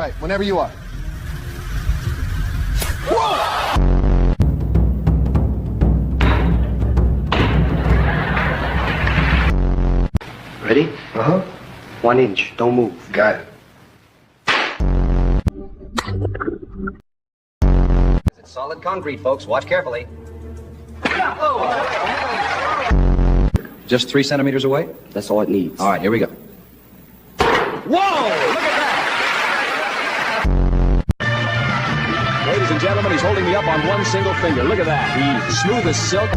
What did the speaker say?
right, whenever you are. Ready? Uh-huh. 1 inch. Don't move. Got it. It's solid concrete, folks. Watch carefully. Just 3 centimeters away? That's all it needs. All right, here we go. Whoa! Look at that! Ladies and gentlemen, he's holding me up on one single finger. Look at that. He's smooth as silk.